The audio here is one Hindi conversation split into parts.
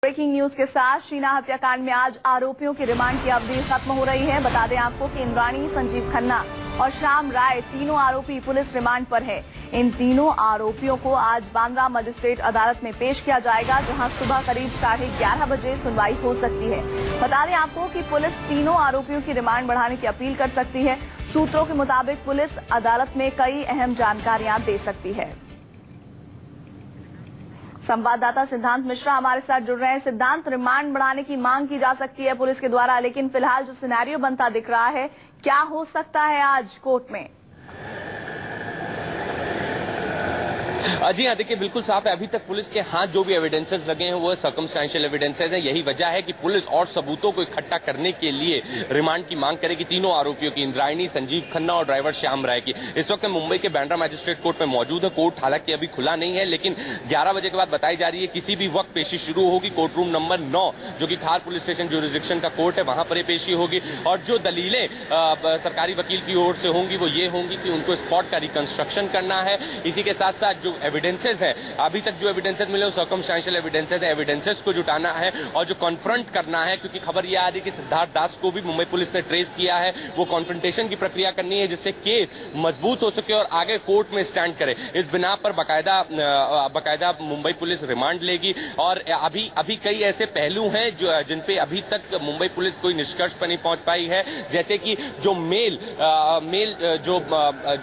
ब्रेकिंग न्यूज के साथ शीना हत्याकांड में आज आरोपियों की रिमांड की अवधि खत्म हो रही है। बता दें आपको कि इंद्राणी, संजीव खन्ना और श्याम राय तीनों आरोपी पुलिस रिमांड पर है। इन तीनों आरोपियों को आज बांद्रा मजिस्ट्रेट अदालत में पेश किया जाएगा, जहां सुबह करीब 11:30 बजे सुनवाई हो सकती है। बता दें आपको कि पुलिस तीनों आरोपियों की रिमांड बढ़ाने की अपील कर सकती है। सूत्रों के मुताबिक पुलिस अदालत में कई अहम जानकारियां दे सकती है। संवाददाता सिद्धांत मिश्रा हमारे साथ जुड़ रहे हैं। सिद्धांत, रिमांड बढ़ाने की मांग की जा सकती है पुलिस के द्वारा, लेकिन फिलहाल जो सिनेरियो बनता दिख रहा है, क्या हो सकता है आज कोर्ट में? जी हाँ, देखिए बिल्कुल साफ है। अभी तक पुलिस के हाथ जो भी एविडेंसेस लगे हैं वो सर्कमस्टेंशियल एविडेंसेस हैं। यही वजह है कि पुलिस और सबूतों को इकट्ठा करने के लिए रिमांड की मांग करेगी तीनों आरोपियों की, इंद्राणी, संजीव खन्ना और ड्राइवर श्याम राय की। इस वक्त मुंबई के बांद्रा मैजिस्ट्रेट कोर्ट में मौजूद है। कोर्ट हालांकि अभी खुला नहीं है, लेकिन 11 बजे के बाद बताई जा रही है किसी भी वक्त पेशी शुरू होगी। कोर्ट रूम नंबर 9 जो कि खार पुलिस स्टेशन ज्यूरिसडिक्शन का कोर्ट है, वहां पर पेशी होगी। और जो दलीलें सरकारी वकील की ओर से होंगी वो ये होंगी कि उनको स्पॉट का रिकंस्ट्रक्शन करना है। इसी के साथ साथ जो एविडेंसेस है, अभी तक जो एविडेंसेस मिले वो सर्कमस्टेंशियल एविडेंसेस है, एविडेंसेस को जुटाना है और जो कॉन्फ्रंट करना है, क्योंकि खबर यह आ रही है कि सिद्धार्थ दास को भी मुंबई पुलिस ने ट्रेस किया है। वो कॉन्फ्रंटेशन की प्रक्रिया करनी है जिससे केस मजबूत हो सके और आगे कोर्ट में स्टैंड करे। इस बिना पर बाकायदा मुंबई पुलिस रिमांड लेगी। और अभी कई ऐसे पहलू हैं जिन पे अभी तक मुंबई पुलिस कोई निष्कर्ष पर नहीं पहुंच पाई है, जैसे कि जो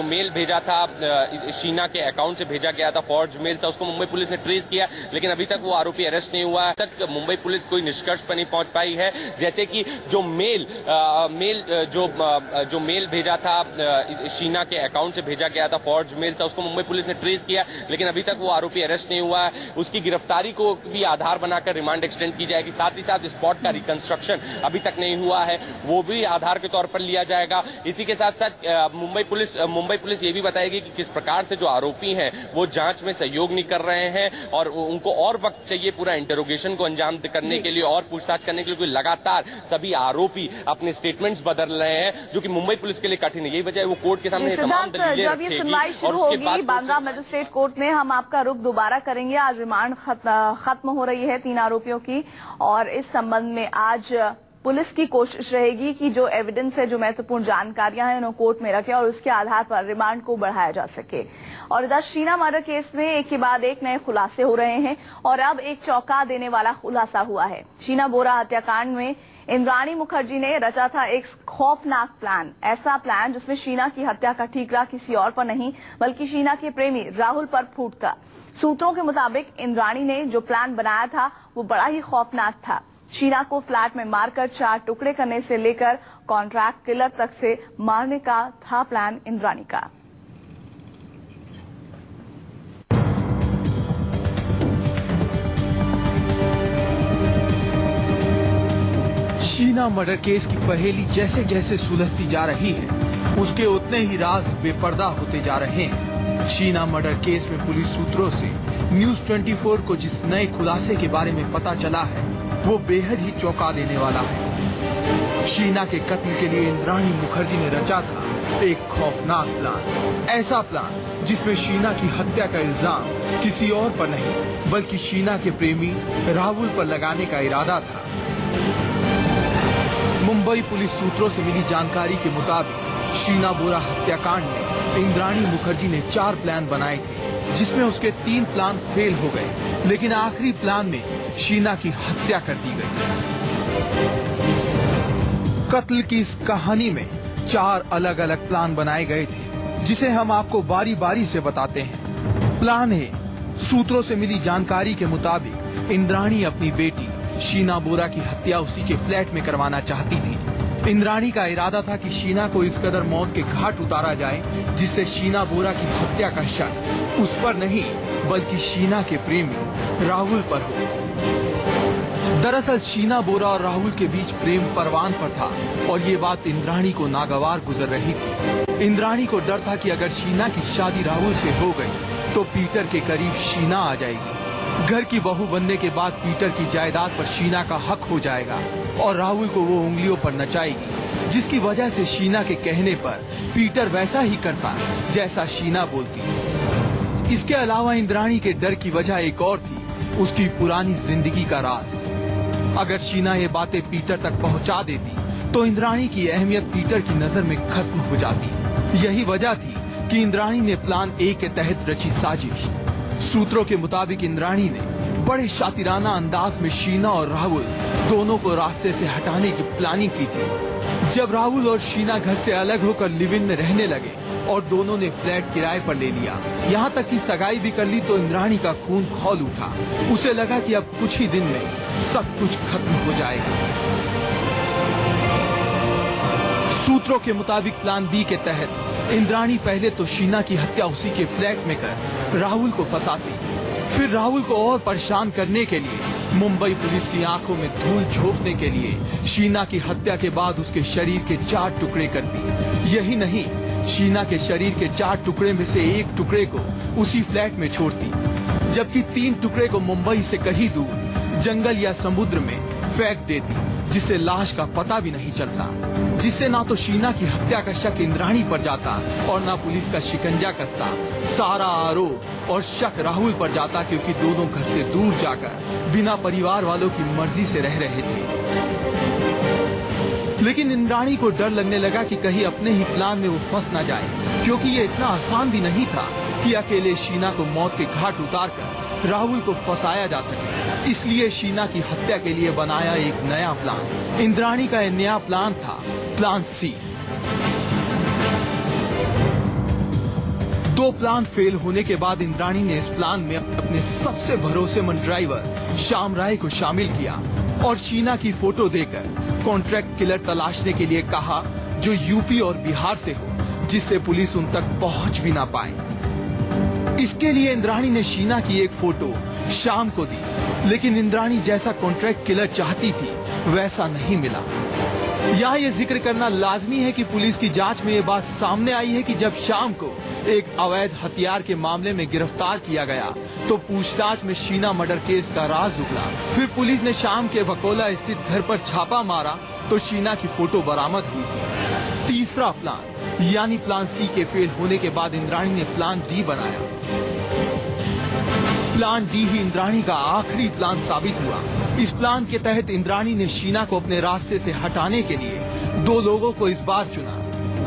मेल भेजा था, शीना के अकाउंट से भेजा गया था, फॉर्ज मेल था, उसको मुंबई पुलिस ने ट्रेस किया, लेकिन अभी तक वो आरोपी अरेस्ट नहीं हुआ है। तक मुंबई पुलिस कोई निष्कर्ष पर नहीं पहुंच पाई है, जैसे कि जो मेल भेजा था, शीना के अकाउंट से भेजा गया था, फॉर्ज मेल था, उसको मुंबई पुलिस ने ट्रेस किया, लेकिन अभी तक वो आरोपी अरेस्ट नहीं हुआ है। उसकी गिरफ्तारी को भी आधार बनाकर रिमांड एक्सटेंड की जाएगी। साथ ही साथ स्पॉट का रिकंस्ट्रक्शन अभी तक नहीं हुआ है, वो भी आधार के तौर पर लिया जाएगा। इसी के साथ साथ मुंबई पुलिस ये भी बताएगी कि किस प्रकार से जो आरोपी हैं वो जांच में सहयोग नहीं कर रहे हैं और उनको और वक्त चाहिए पूरा इंटरोगेशन को अंजाम करने के लिए और पूछताछ करने के लिए, क्योंकि लगातार सभी आरोपी अपने स्टेटमेंट्स बदल रहे हैं, जो कि मुंबई पुलिस के लिए कठिन है। यही वजह है वो कोर्ट के सामने तमाम दलीलें जब ये सुनवाई शुरू होगी बांद्रा मजिस्ट्रेट कोर्ट में, हम आपका रुख दोबारा करेंगे। आज रिमांड खत्म हो रही है 3 आरोपियों की और इस संबंध में आज पुलिस की कोशिश रहेगी कि जो एविडेंस है, जो महत्वपूर्ण जानकारियां हैं, उन्हें कोर्ट में रखे और उसके आधार पर रिमांड को बढ़ाया जा सके। और इधर शीना मर्डर केस में एक के बाद एक नए खुलासे हो रहे हैं और अब एक चौंका देने वाला खुलासा हुआ है। शीना बोरा हत्याकांड में इंद्राणी मुखर्जी ने रचा था एक खौफनाक प्लान, ऐसा प्लान जिसमें शीना की हत्या का ठीकरा किसी और पर नहीं बल्कि शीना के प्रेमी राहुल पर फूटता। सूत्रों के मुताबिक इंद्राणी ने जो प्लान बनाया था वो बड़ा ही खौफनाक था। शीना को फ्लैट में मारकर 4 टुकड़े करने से लेकर कॉन्ट्रैक्ट किलर तक से मारने का था प्लान इंद्राणी का। शीना मर्डर केस की पहेली जैसे जैसे सुलझती जा रही है, उसके उतने ही राज बेपर्दा होते जा रहे हैं। शीना मर्डर केस में पुलिस सूत्रों से न्यूज 24 को जिस नए खुलासे के बारे में पता चला है वो बेहद ही चौंका देने वाला है। शीना के कत्ल के लिए इंद्राणी मुखर्जी ने रचा था एक खौफनाक प्लान, ऐसा प्लान जिसमें शीना की हत्या का इल्जाम किसी और पर नहीं बल्कि शीना के प्रेमी राहुल पर लगाने का इरादा था। मुंबई पुलिस सूत्रों से मिली जानकारी के मुताबिक शीना बोरा हत्याकांड में इंद्राणी मुखर्जी ने 4 प्लान बनाए थे, जिसमें उसके 3 प्लान फेल हो गए, लेकिन आखिरी प्लान में शीना की हत्या कर दी गई। कत्ल की इस कहानी में 4 अलग अलग प्लान बनाए गए थे, जिसे हम आपको बारी बारी से बताते हैं। प्लान ए, सूत्रों से मिली जानकारी के मुताबिक इंद्राणी अपनी बेटी शीना बोरा की हत्या उसी के फ्लैट में करवाना चाहती थी। इंद्राणी का इरादा था कि शीना को इस कदर मौत के घाट उतारा जाए जिससे शीना बोरा की हत्या का शक उस पर नहीं बल्कि शीना के प्रेमी राहुल पर हो। दरअसल शीना बोरा और राहुल के बीच प्रेम परवान पर था और ये बात इंद्राणी को नागवार गुजर रही थी। इंद्राणी को डर था कि अगर शीना की शादी राहुल से हो गई तो पीटर के करीब शीना आ जाएगी। घर की बहू बनने के बाद पीटर की जायदाद पर शीना का हक हो जाएगा और राहुल को वो उंगलियों पर नचाएगी, जिसकी वजह से शीना के कहने पर पीटर वैसा ही करता जैसा शीना बोलती। इसके अलावा इंद्राणी के डर की वजह एक और थी उसकी पुरानी जिंदगी का राज। अगर शीना ये बातें पीटर तक पहुंचा देती तो इंद्राणी की अहमियत पीटर की नजर में खत्म हो जाती। यही वजह थी कि इंद्राणी ने प्लान ए के तहत रची साजिश। सूत्रों के मुताबिक इंद्राणी ने बड़े शातिराना अंदाज में शीना और राहुल दोनों को रास्ते से हटाने की प्लानिंग की थी। जब राहुल और शीना घर से अलग होकर लिव इन में रहने लगे और दोनों ने फ्लैट किराए पर ले लिया, यहाँ तक कि सगाई भी कर ली, तो इंद्राणी का खून खौल उठा। उसे लगा कि अब कुछ ही दिन में सब कुछ खत्म हो जाएगा। सूत्रों के मुताबिक प्लान बी के तहत इंद्राणी पहले तो शीना की हत्या उसी के फ्लैट में कर राहुल को फंसाती, फिर राहुल को और परेशान करने के लिए मुंबई पुलिस की आंखों में धूल झोंकने के लिए शीना की हत्या के बाद उसके शरीर के 4 टुकड़े करती। यही नहीं, शीना के शरीर के 4 टुकड़े में से एक टुकड़े को उसी फ्लैट में छोड़ती, जबकि 3 टुकड़े को मुंबई से कहीं दूर जंगल या समुद्र में फेंक देती, जिससे लाश का पता भी नहीं चलता। जिससे ना तो शीना की हत्या का शक इंद्राणी पर जाता और ना पुलिस का शिकंजा कसता। सारा आरोप और शक राहुल पर जाता, क्योंकि दोनों घर से दूर जाकर बिना परिवार वालों की मर्जी से रह रहे थे। लेकिन इंद्राणी को डर लगने लगा कि कहीं अपने ही प्लान में वो फंस न जाए, क्योंकि ये इतना आसान भी नहीं था कि अकेले शीना को मौत के घाट उतारकर राहुल को फंसाया जा सके। इसलिए शीना की हत्या के लिए बनाया एक नया प्लान। इंद्राणी का यह नया प्लान था प्लान सी। 2 प्लान फेल होने के बाद इंद्राणी ने इस प्लान में अपने सबसे भरोसेमंद ड्राइवर श्याम राय को शामिल किया और शीना की फोटो देकर कॉन्ट्रैक्ट किलर तलाशने के लिए कहा, जो यूपी और बिहार से हो, जिससे पुलिस उन तक पहुंच भी ना पाए। इसके लिए इंद्राणी ने शीना की एक फोटो श्याम को दी, लेकिन इंद्राणी जैसा कॉन्ट्रैक्ट किलर चाहती थी वैसा नहीं मिला। यहाँ ये जिक्र करना लाजमी है कि पुलिस की जांच में ये बात सामने आई है कि जब श्याम को एक अवैध हथियार के मामले में गिरफ्तार किया गया तो पूछताछ में शीना मर्डर केस का राज उगला। फिर पुलिस ने श्याम के बकोला स्थित घर पर छापा मारा तो शीना की फोटो बरामद हुई थी। तीसरा प्लान यानी प्लान सी के फेल होने के बाद इंद्राणी ने प्लान डी बनाया। प्लान डी ही इंद्राणी का आखिरी प्लान साबित हुआ। इस प्लान के तहत इंद्राणी ने शीना को अपने रास्ते से हटाने के लिए 2 लोगों को इस बार चुना।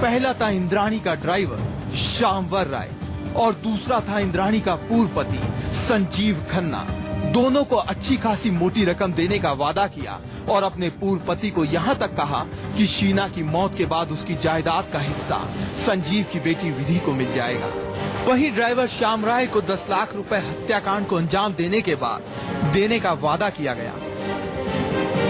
पहला था इंद्राणी का ड्राइवर श्यामवर राय और दूसरा था इंद्राणी का पूर्व पति संजीव खन्ना। दोनों को अच्छी खासी मोटी रकम देने का वादा किया और अपने पूर्व पति को यहाँ तक कहा कि शीना की मौत के बाद उसकी जायदाद का हिस्सा संजीव की बेटी विधि को मिल जाएगा। वहीं ड्राइवर श्याम राय को 10 लाख रुपए हत्याकांड को अंजाम देने के बाद देने का वादा किया गया।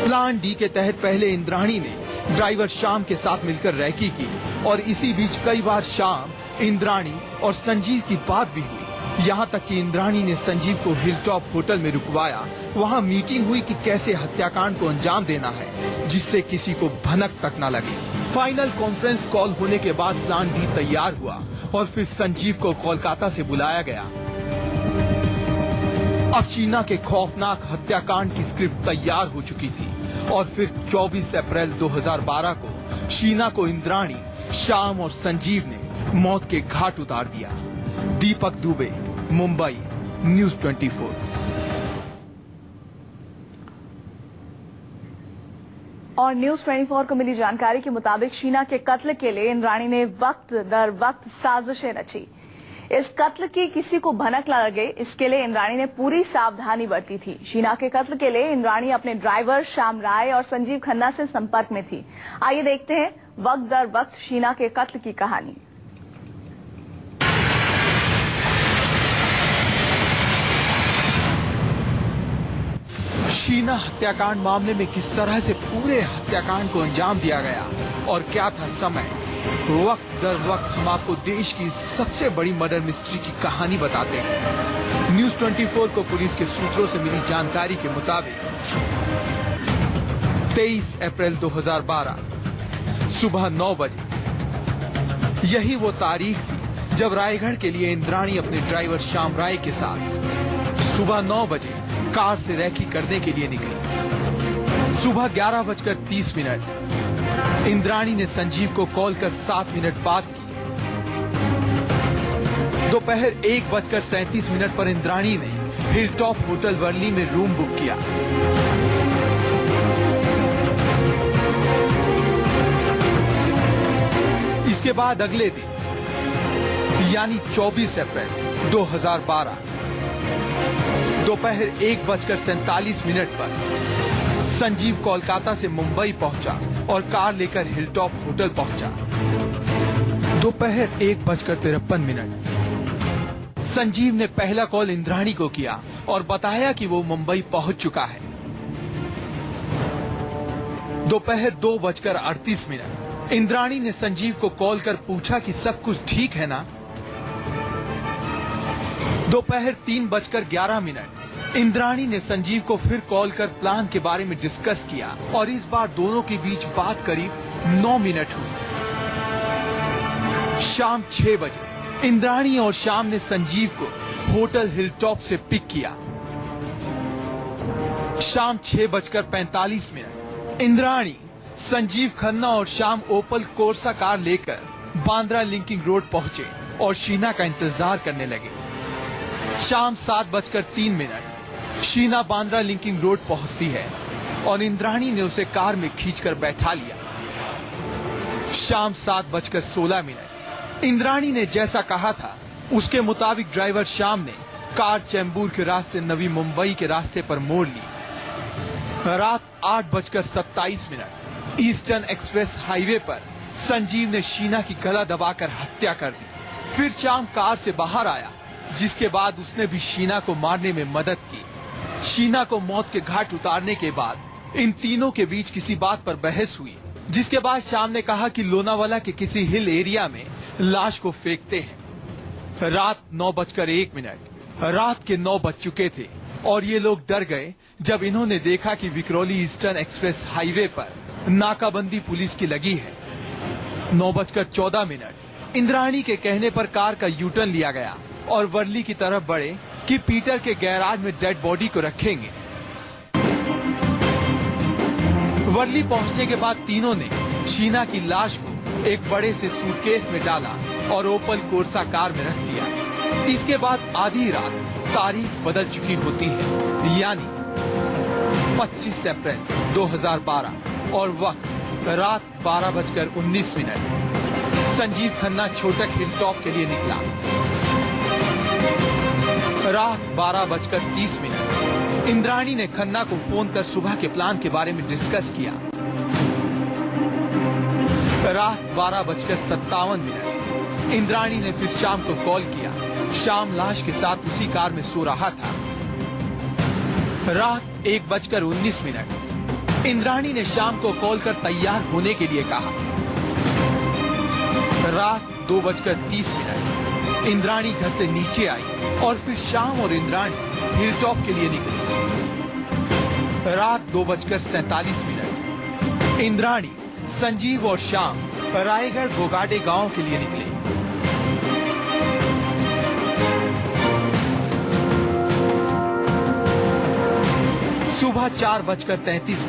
प्लान डी के तहत पहले इंद्राणी ने ड्राइवर श्याम के साथ मिलकर रैकी की और इसी बीच कई बार श्याम, इंद्राणी और संजीव की बात भी हुई। यहाँ तक कि इंद्राणी ने संजीव को हिलटॉप होटल में रुकवाया। वहाँ मीटिंग हुई कि कैसे हत्याकांड को अंजाम देना है जिससे किसी को भनक तक न लगे। फाइनल कॉन्फ्रेंस कॉल होने के बाद प्लान डी तैयार हुआ और फिर संजीव को कोलकाता से बुलाया गया। अब शीना के खौफनाक हत्याकांड की स्क्रिप्ट तैयार हो चुकी थी और फिर 24 अप्रैल 2012 को शीना को इंद्राणी, श्याम और संजीव ने मौत के घाट उतार दिया। दीपक दुबे, मुंबई, न्यूज़ 24। और न्यूज़ 24 को मिली जानकारी के मुताबिक शीना के कत्ल के लिए इंद्राणी ने वक्त दर वक्त साजिशें रची। इस कत्ल की किसी को भनक न लगे, इसके लिए इंद्राणी ने पूरी सावधानी बरती थी। शीना के कत्ल के लिए इंद्राणी अपने ड्राइवर श्याम राय और संजीव खन्ना से संपर्क में थी। आइए देखते हैं वक्त दर वक्त शीना के कत्ल की कहानी। शीना हत्याकांड मामले में किस तरह से पूरे हत्याकांड को अंजाम दिया गया और क्या था समय। वक्त दर वक्त हम आपको देश की सबसे बड़ी मर्डर मिस्ट्री की कहानी बताते हैं। न्यूज़ 24 को पुलिस के सूत्रों से मिली जानकारी के मुताबिक 23 अप्रैल 2012 सुबह 9 बजे यही वो तारीख थी जब रायगढ़ के लिए इंद्राणी अपने ड्राइवर श्याम राय के साथ सुबह 9 बजे कार से रैकी करने के लिए निकली। सुबह 11:30 इंद्राणी ने संजीव को कॉल कर 7 मिनट बात की। दोपहर 1:37 पर इंद्राणी ने हिलटॉप होटल वर्ली में रूम बुक किया। इसके बाद अगले दिन यानी 24 अप्रैल 2012 दोपहर 1:47 पर संजीव कोलकाता से मुंबई पहुंचा और कार लेकर हिलटॉप होटल पहुंचा। दोपहर 1:53 संजीव ने पहला कॉल इंद्राणी को किया और बताया कि वो मुंबई पहुंच चुका है। दोपहर 2:38 इंद्राणी ने संजीव को कॉल कर पूछा कि सब कुछ ठीक है ना। दोपहर 3:11 इंद्राणी ने संजीव को फिर कॉल कर प्लान के बारे में डिस्कस किया और इस बार दोनों के बीच बात करीब 9 मिनट हुई। शाम 6 बजे इंद्राणी और श्याम ने संजीव को होटल हिलटॉप से पिक किया। शाम 6:45 इंद्राणी, संजीव खन्ना और श्याम ओपल कोर्सा कार लेकर बांद्रा लिंकिंग रोड पहुंचे और शीना का इंतजार करने लगे। शाम 7:03 शीना बांद्रा लिंकिंग रोड पहुंचती है और इंद्राणी ने उसे कार में खींचकर बैठा लिया। शाम 7:16 इंद्राणी ने जैसा कहा था उसके मुताबिक ड्राइवर श्याम ने कार चैम्बूर के रास्ते नवी मुंबई के रास्ते पर मोड़ ली। रात 8:27 ईस्टर्न एक्सप्रेस हाईवे पर संजीव ने शीना की गला दबाकर हत्या कर दी। फिर श्याम कार से बाहर आया, जिसके बाद उसने भी शीना को मारने में मदद की। शीना को मौत के घाट उतारने के बाद इन तीनों के बीच किसी बात पर बहस हुई, जिसके बाद श्याम ने कहा कि लोनावाला के किसी हिल एरिया में लाश को फेंकते हैं। रात 9:01 रात के 9 बज चुके थे और ये लोग डर गए जब इन्होंने देखा कि विक्रोली ईस्टर्न एक्सप्रेस हाईवे पर नाकाबंदी पुलिस की लगी है। 9:14 इंद्राणी के कहने पर कार का यूटर्न लिया गया और वर्ली की तरफ बढ़े कि पीटर के गैराज में डेड बॉडी को रखेंगे। वर्ली पहुंचने के बाद तीनों ने शीना की लाश को एक बड़े से सूटकेस में डाला और ओपल कोर्सा कार में रख दिया। इसके बाद आधी रात तारीख बदल चुकी होती है, यानी 25 अप्रैल 2012 और वक्त रात 12:19। संजीव खन्ना छोटक हिलटॉप के लिए निकला। रात 12:30 इंद्राणी ने खन्ना को फोन कर सुबह के प्लान के बारे में डिस्कस किया। रात 12:57 इंद्राणी ने फिर शाम को कॉल किया। शाम लाश के साथ उसी कार में सो रहा था। रात 1:19 इंद्राणी ने शाम को कॉल कर तैयार होने के लिए कहा। रात 2:30 इंद्राणी घर से नीचे आई और फिर शाम और इंद्राणी हिलटॉप के लिए निकली। रात 2:47 इंद्राणी, संजीव और श्याम रायगढ़ गोगाडे गांव के लिए निकले। सुबह 4:33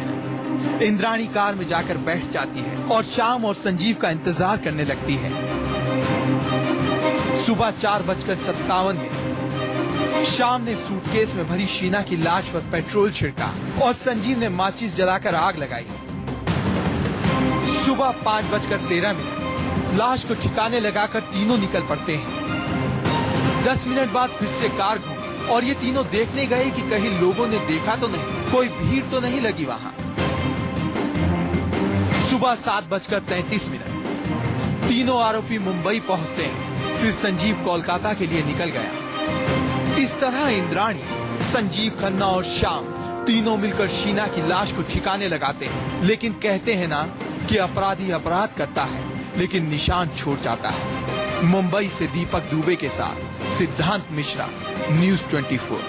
इंद्राणी कार में जाकर बैठ जाती है और श्याम और संजीव का इंतजार करने लगती है। सुबह 4:57 श्याम ने सूटकेस में भरी शीना की लाश पर पेट्रोल छिड़का और संजीव ने माचिस जलाकर आग लगाई। सुबह 5:13 लाश को ठिकाने लगाकर तीनों निकल पड़ते हैं। 10 मिनट बाद फिर से कार घूमी और ये तीनों देखने गए कि कहीं लोगों ने देखा तो नहीं, कोई भीड़ तो नहीं लगी वहाँ। सुबह 7:33 तीनों आरोपी मुंबई पहुँचते हैं। फिर संजीव कोलकाता के लिए निकल गया। इस तरह इंद्राणी, संजीव खन्ना और श्याम तीनों मिलकर शीना की लाश को ठिकाने लगाते हैं। लेकिन कहते हैं ना कि अपराधी अपराध करता है लेकिन निशान छोड़ जाता है। मुंबई से दीपक दुबे के साथ सिद्धांत मिश्रा, न्यूज़ 24।